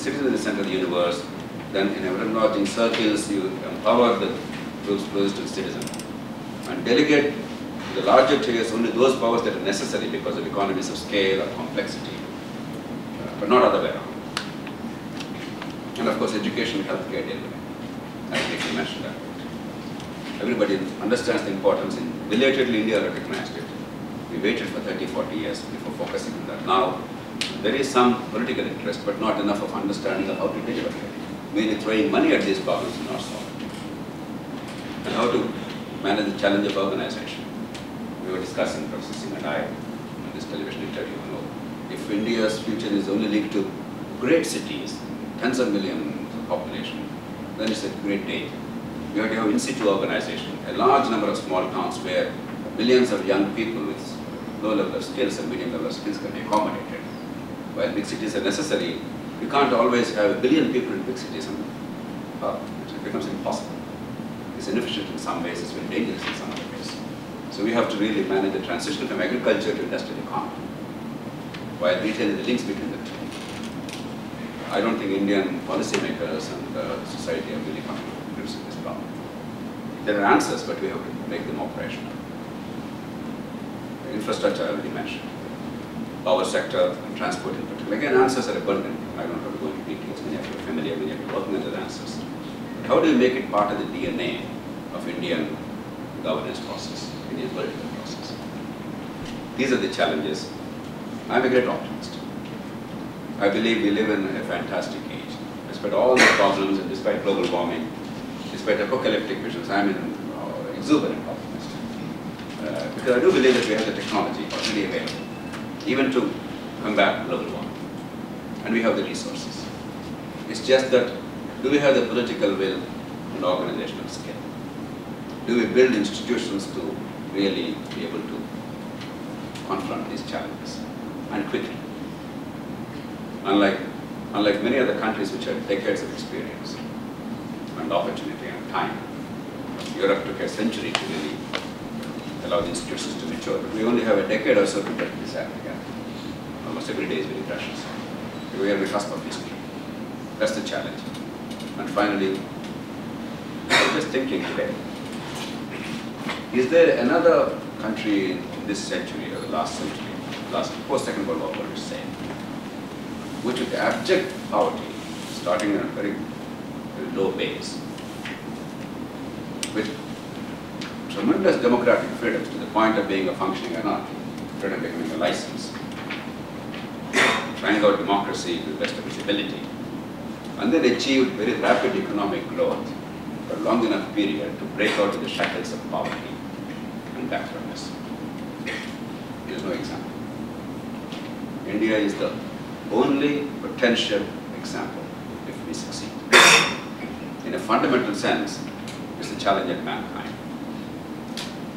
citizen is the center of the universe, then in ever-enlarging circles you empower the groups closest to the citizen and delegate to the larger tiers only those powers that are necessary because of economies of scale or complexity, but not other way around. And of course, education, healthcare, I think you mentioned that. Everybody understands the importance, and belatedly India recognized it. We waited for 30, 40 years before focusing on that. Now, there is some political interest, but not enough of understanding of how to deliver it. Merely throwing money at these problems is not solved. And how to manage the challenge of urbanization. We were discussing, Professor Singh and I, in this television interview, if India's future is only linked to great cities, tens of millions of population, then it's a great day. We have to have in-situ urbanization, a large number of small towns where millions of young people with low level of skills and medium level of skills can be accommodated. While big cities are necessary, you can't always have 1 billion people in big cities. It becomes impossible. It's inefficient in some ways, it's very dangerous in some other ways. So we have to really manage the transition from agriculture to industrial economy, while retaining the links between the two. I don't think Indian policymakers and society have really come to grips with this problem. There are answers, but we have to make them operational. Infrastructure I already mentioned. Power sector and transport in particular. Again, answers are abundant. I don't have to go into details. Many of you are familiar, many of you are working on those answers. But how do you make it part of the DNA of Indian governance process, Indian political process? These are the challenges. I'm a great optimist. I believe we live in a fantastic age. Despite all the problems and despite global warming, despite apocalyptic visions, I'm an exuberant optimist. Because I do believe that we have the technology already available, even to combat global warming. And we have the resources. It's just that, do we have the political will and organizational skill? Do we build institutions to really be able to confront these challenges, and quickly? Unlike many other countries which have decades of experience and opportunity and time, Europe took a century to really allow the institutions to mature. But we only have a decade or so to get this out again. Almost every day is very precious. We are on the cusp of history. That's the challenge. And finally, I'm just thinking today, is there another country in this century or the last century, post-Second World War, what we say, which with abject poverty, starting at a very low base, with tremendous democratic freedoms to the point of being a functioning anarchy, freedom becoming a license, trying out democracy to the best of its ability, and then achieved very rapid economic growth for a long enough period to break out of the shackles of poverty and backwardness. There is no example. India is the only potential example if we succeed. In a fundamental sense, it's a challenge at mankind.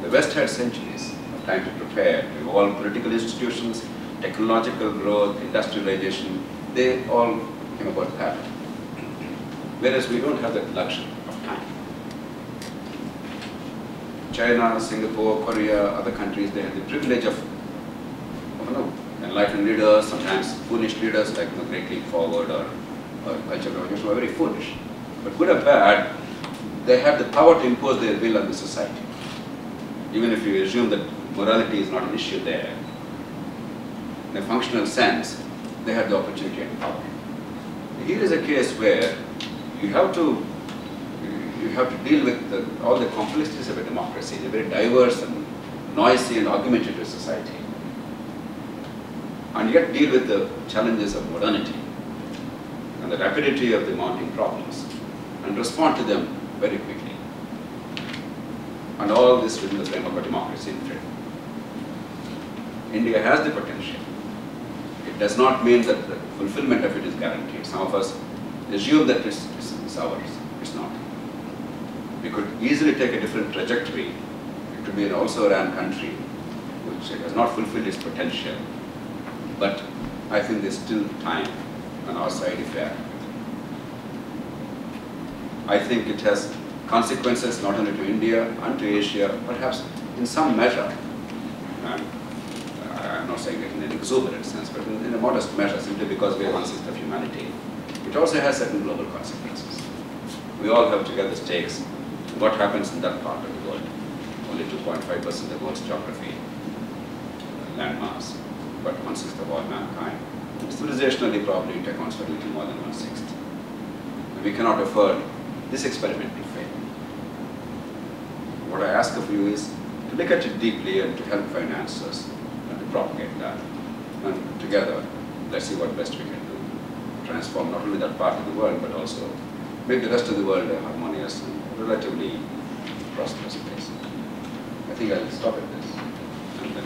The West had centuries of time to prepare, to evolve political institutions, technological growth, industrialization. They all came about that. Whereas we don't have that luxury of time. China, Singapore, Korea, other countries, they had the privilege of enlightened leaders, sometimes foolish leaders like Great Leap Forward or Cultural Revolution were very foolish. But good or bad, they had the power to impose their will on the society. Even if you assume that morality is not an issue there, in a functional sense, they had the opportunity and power. Here is a case where you have to deal with all the complexities of a democracy. It's a very diverse and noisy and argumentative society. And yet deal with the challenges of modernity and the rapidity of the mounting problems and respond to them very quickly. And all this within the framework of democracy and freedom. India has the potential. It does not mean that the fulfillment of it is guaranteed. Some of us assume that it's ours. It's not. We could easily take a different trajectory. It could be an also-ran country which has not fulfilled its potential. But I think there's still time on our side if we act. I think it has consequences not only to India and to Asia, perhaps in some measure. I'm not saying it in an exuberant sense, but in a modest measure, simply because we are one sixth of humanity. It also has certain global consequences. We all have together stakes in what happens in that part of the world. Only 2.5% of the world's geography, landmass, but 1/6 of all mankind. Civilizationally, probably it accounts for a little more than 1/6. And we cannot afford this experiment to fail. What I ask of you is to look at it deeply and to help find answers and to propagate that. And together, let's see what best we can do. Transform not only that part of the world, but also make the rest of the world a harmonious and relatively prosperous place. I think I'll stop at this. And then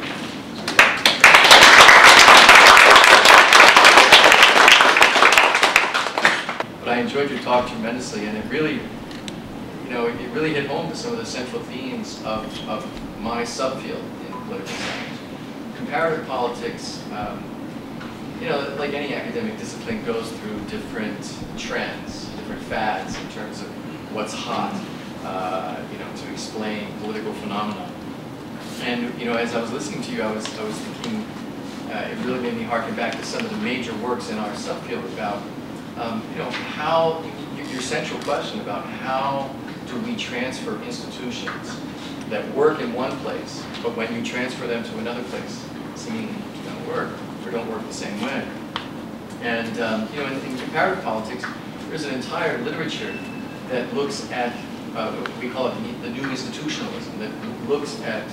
But I enjoyed your talk tremendously, and it really, it really hit home to some of the central themes of my subfield in political science. Comparative politics, like any academic discipline, goes through different trends, different fads in terms of what's hot, to explain political phenomena. And as I was listening to you, I was thinking, it really made me harken back to some of the major works in our subfield about, how your central question about how do we transfer institutions that work in one place, but when you transfer them to another place, seemingly don't work or don't work the same way. And in comparative politics, there's an entire literature that looks at we call it the new institutionalism, that looks at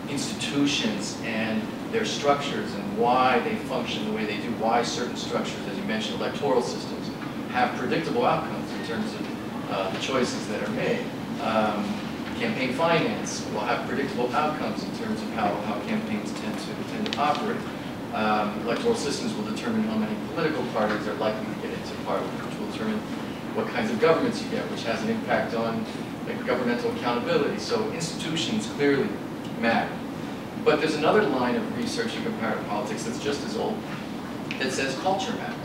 institutions and their structures and why they function the way they do, why certain structures, as you mentioned, electoral systems, have predictable outcomes in terms of the choices that are made. Campaign finance will have predictable outcomes in terms of how campaigns tend to operate. Electoral systems will determine how many political parties are likely to get into parliament, which will determine what kinds of governments you get, which has an impact on governmental accountability. So institutions clearly matter. But there's another line of research in comparative politics that's just as old that says culture matters.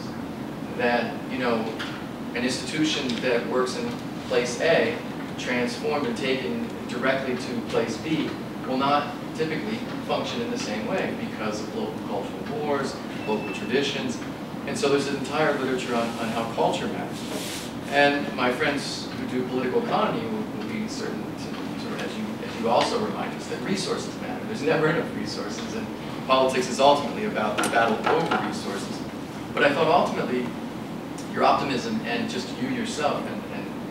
That, an institution that works in place A, transformed and taken directly to place B, will not typically function in the same way because of local cultural wars, local traditions. And so there's an entire literature on how culture matters. And my friends who do political economy will be certain to, as you also remind us, that resources matter. There's never enough resources, and politics is ultimately about the battle over resources. But I thought ultimately your optimism and just you yourself and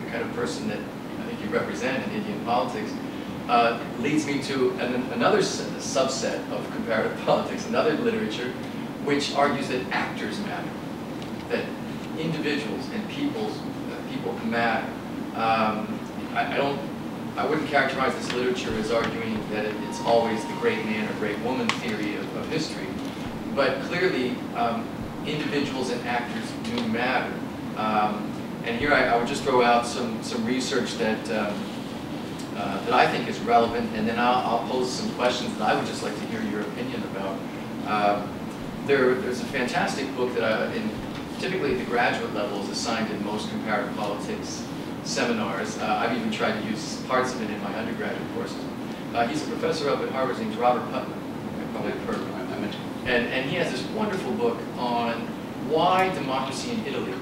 the kind of person that I think you represent in Indian politics leads me to another subset of comparative politics, another literature, which argues that actors matter, that individuals and people matter. I wouldn't characterize this literature as arguing that it's always the great man or great woman theory of history, but clearly individuals and actors do matter. And here I would just throw out some research that I think is relevant, and then I'll pose some questions that I would just like to hear your opinion about. There's a fantastic book that typically at the graduate level is assigned in most comparative politics seminars. I've even tried to use parts of it in my undergraduate courses. He's a professor up at Harvard. His name's Robert Putnam. I've probably heard of him. And he has this wonderful book on why democracy in Italy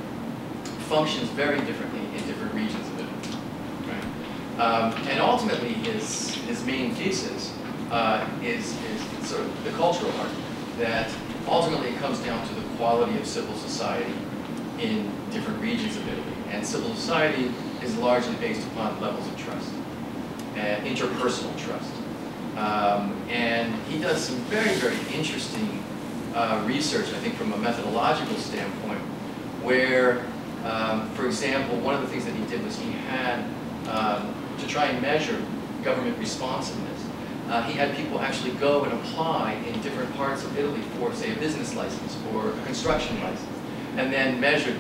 functions very differently in different regions of Italy. Right? And ultimately, his main thesis is sort of the cultural argument, that ultimately it comes down to the quality of civil society in different regions of Italy. And civil society is largely based upon levels of trust, and interpersonal trust. And he does some very, very interesting research, I think, from a methodological standpoint, where, for example, one of the things that he did was he had, to try and measure government responsiveness, he had people actually go and apply in different parts of Italy for, say, a business license or a construction license, and then measured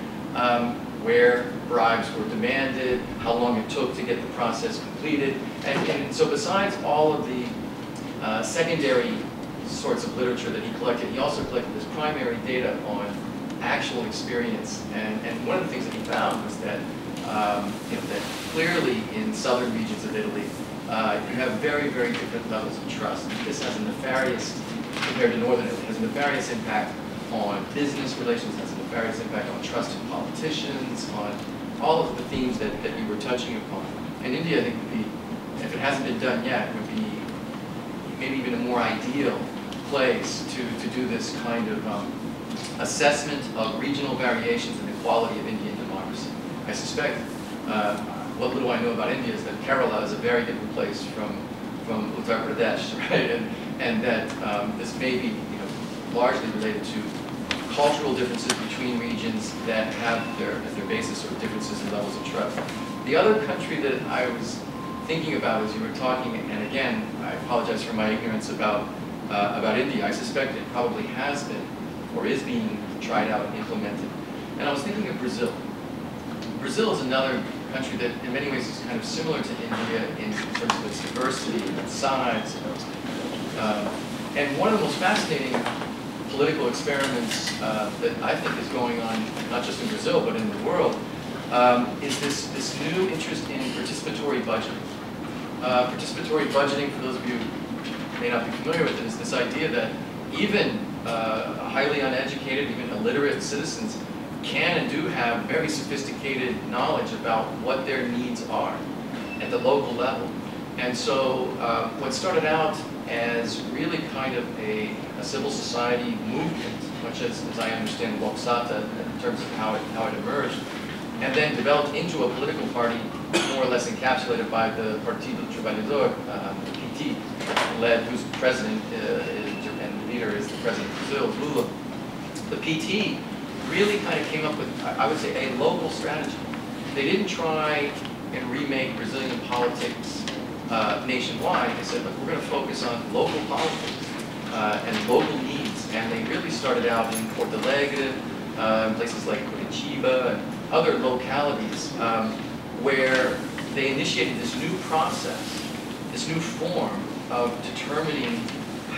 where bribes were demanded, how long it took to get the process completed. And so besides all of the secondary sorts of literature that he collected, he also collected this primary data on actual experience. And one of the things that he found was that, that clearly in southern regions of Italy, you have very, very different levels of trust. This has compared to northern Italy, has a nefarious impact on business relations, has a various impact on trust in politicians, on all of the themes that you were touching upon. And India, I think, would be, if it hasn't been done yet, would be maybe even a more ideal place to do this kind of assessment of regional variations in the quality of Indian democracy. I suspect what little I know about India is that Kerala is a very different place from Uttar Pradesh, right? And that this may be largely related to cultural differences between regions that have as their basis sort of differences in levels of trust. The other country that I was thinking about as you were talking, and again, I apologize for my ignorance about India. I suspect it probably has been or is being tried out and implemented. And I was thinking of Brazil. Brazil is another country that in many ways is kind of similar to India in terms of its diversity and its size. And one of the most fascinating political experiments that I think is going on, not just in Brazil, but in the world, is this new interest in participatory budgeting. Participatory budgeting, for those of you who may not be familiar with it, is this idea that even highly uneducated, even illiterate citizens can and do have very sophisticated knowledge about what their needs are at the local level. And so what started out as really kind of a civil society movement, much as I understand Loksata in terms of how it emerged, and then developed into a political party more or less encapsulated by the Partido Trabalhador, PT, whose president and leader is the president of Brazil, Lula. The PT really kind of came up with, I would say, a local strategy. They didn't try and remake Brazilian politics nationwide. They said, look, we're going to focus on local politics and local needs. And they really started out in Porto Alegre, places like Curitiba, and other localities where they initiated this new process, this new form of determining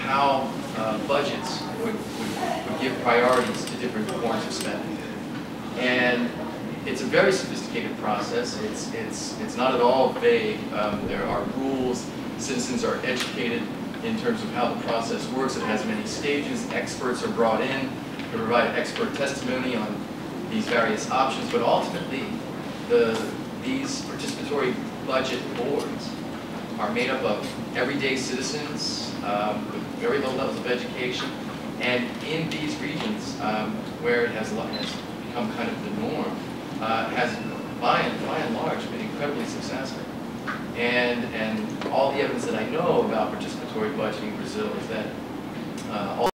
how budgets would give priorities to different forms of spending. And it's a very sophisticated process. It's not at all vague. There are rules. Citizens are educated in terms of how the process works. It has many stages. Experts are brought in to provide expert testimony on these various options. But ultimately, these participatory budget boards are made up of everyday citizens with very low levels of education. And in these regions where it has become kind of the norm, has by and large been incredibly successful. And all the evidence that I know about participatory budgeting in Brazil is that all